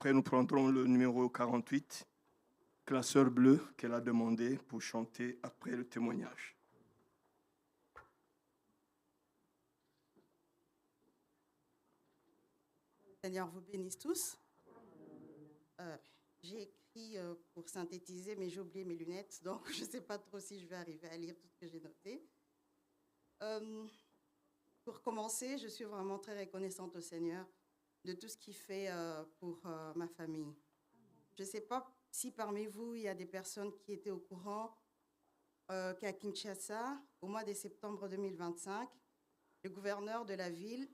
Après, nous prendrons le numéro 48, classeur bleu, qu'elle a demandé pour chanter après le témoignage. Seigneur vous bénisse tous. J'ai écrit pour synthétiser, mais j'ai oublié mes lunettes, donc je ne sais pas trop si je vais arriver à lire tout ce que j'ai noté. Pour commencer, je suis vraiment très reconnaissante au Seigneur de tout ce qu'il fait pour ma famille. Je ne sais pas si parmi vous, il y a des personnes qui étaient au courant qu'à Kinshasa, au mois de septembre 2025, le gouverneur de la ville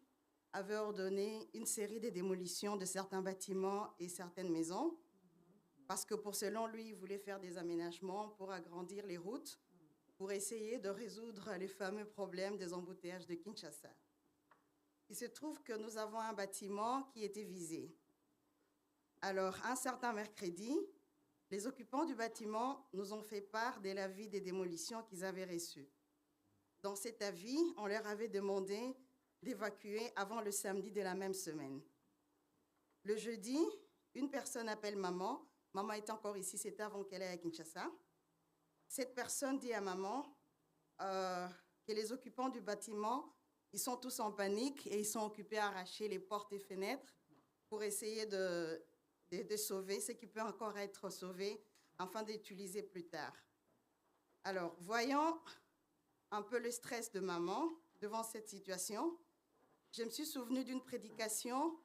avait ordonné une série de démolitions de certains bâtiments et certaines maisons, parce que selon lui, il voulait faire des aménagements pour agrandir les routes, pour essayer de résoudre les fameux problèmes des embouteillages de Kinshasa. Il se trouve que nous avons un bâtiment qui était visé. Alors, un certain mercredi, les occupants du bâtiment nous ont fait part de l'avis des démolitions qu'ils avaient reçues. Dans cet avis, on leur avait demandé d'évacuer avant le samedi de la même semaine. Le jeudi, une personne appelle maman. Maman est encore ici, c'était avant qu'elle aille à Kinshasa. Cette personne dit à maman que les occupants du bâtiment, ils sont tous en panique et ils sont occupés à arracher les portes et fenêtres pour essayer de sauver ce qui peut encore être sauvé afin d'utiliser plus tard. Alors, voyant un peu le stress de maman devant cette situation, je me suis souvenue d'une prédication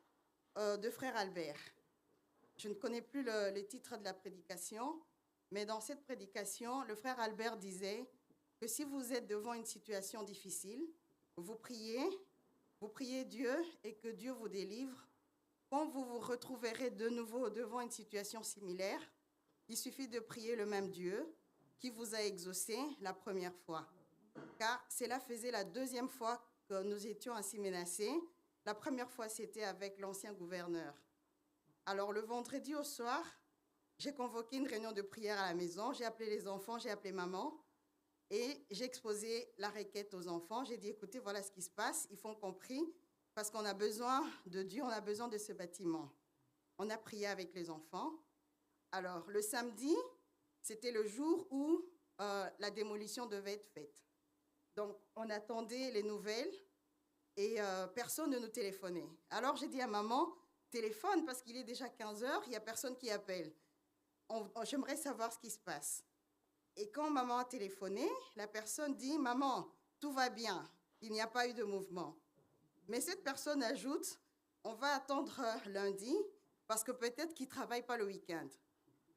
de frère Albert. Je ne connais plus le titre de la prédication, mais dans cette prédication, le frère Albert disait que si vous êtes devant une situation difficile, vous priez Dieu et que Dieu vous délivre. Quand vous vous retrouverez de nouveau devant une situation similaire, il suffit de prier le même Dieu qui vous a exaucé la première fois. Car cela faisait la deuxième fois que nous étions ainsi menacés. La première fois, c'était avec l'ancien gouverneur. Alors, le vendredi au soir, j'ai convoqué une réunion de prière à la maison. J'ai appelé les enfants, j'ai appelé maman et j'ai exposé la requête aux enfants. J'ai dit, écoutez, voilà ce qui se passe. Ils font compris parce qu'on a besoin de Dieu, on a besoin de ce bâtiment. On a prié avec les enfants. Alors, le samedi, c'était le jour où la démolition devait être faite. Donc, on attendait les nouvelles et personne ne nous téléphonait. Alors, j'ai dit à maman, téléphone parce qu'il est déjà 15 heures, il n'y a personne qui appelle. J'aimerais savoir ce qui se passe. Et quand maman a téléphoné, la personne dit, maman, tout va bien, il n'y a pas eu de mouvement. Mais cette personne ajoute, on va attendre lundi parce que peut-être qu'ils ne travaillent pas le week-end.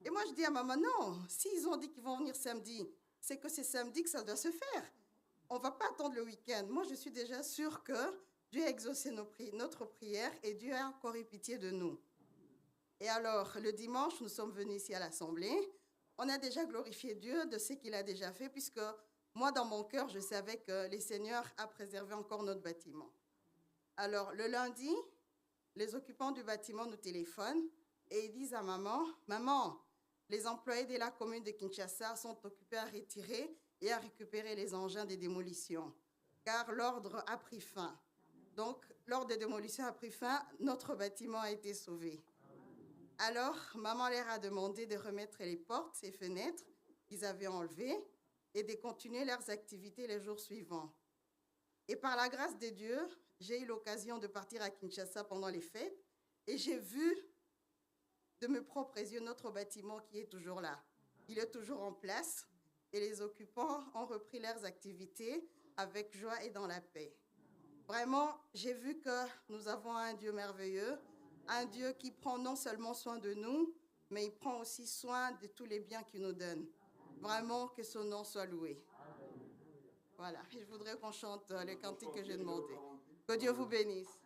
Et moi, je dis à maman, non, s'ils ont dit qu'ils vont venir samedi, c'est que c'est samedi que ça doit se faire. On ne va pas attendre le week-end. Moi, je suis déjà sûre que Dieu a exaucé notre prière et Dieu a encore eu pitié de nous. Et alors, le dimanche, nous sommes venus ici à l'Assemblée. On a déjà glorifié Dieu de ce qu'il a déjà fait, puisque moi, dans mon cœur, je savais que le Seigneur a préservé encore notre bâtiment. Alors, le lundi, les occupants du bâtiment nous téléphonent et ils disent à maman, « Maman, les employés de la commune de Kinshasa sont occupés à retirer et à récupérer les engins de démolition, car l'ordre a pris fin. Donc, l'ordre de démolition a pris fin, notre bâtiment a été sauvé. » Alors, maman leur a demandé de remettre les portes et fenêtres qu'ils avaient enlevées et de continuer leurs activités les jours suivants. Et par la grâce de Dieu, j'ai eu l'occasion de partir à Kinshasa pendant les fêtes et j'ai vu de mes propres yeux notre bâtiment qui est toujours là. Il est toujours en place et les occupants ont repris leurs activités avec joie et dans la paix. Vraiment, j'ai vu que nous avons un Dieu merveilleux, un Dieu qui prend non seulement soin de nous, mais il prend aussi soin de tous les biens qu'il nous donne. Vraiment, que son nom soit loué. Voilà, je voudrais qu'on chante le cantique que j'ai demandé. Que Dieu vous bénisse.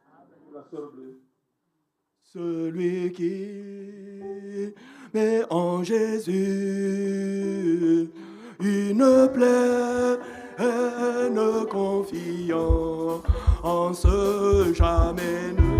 Celui qui met en Jésus une pleine confiance jamais ne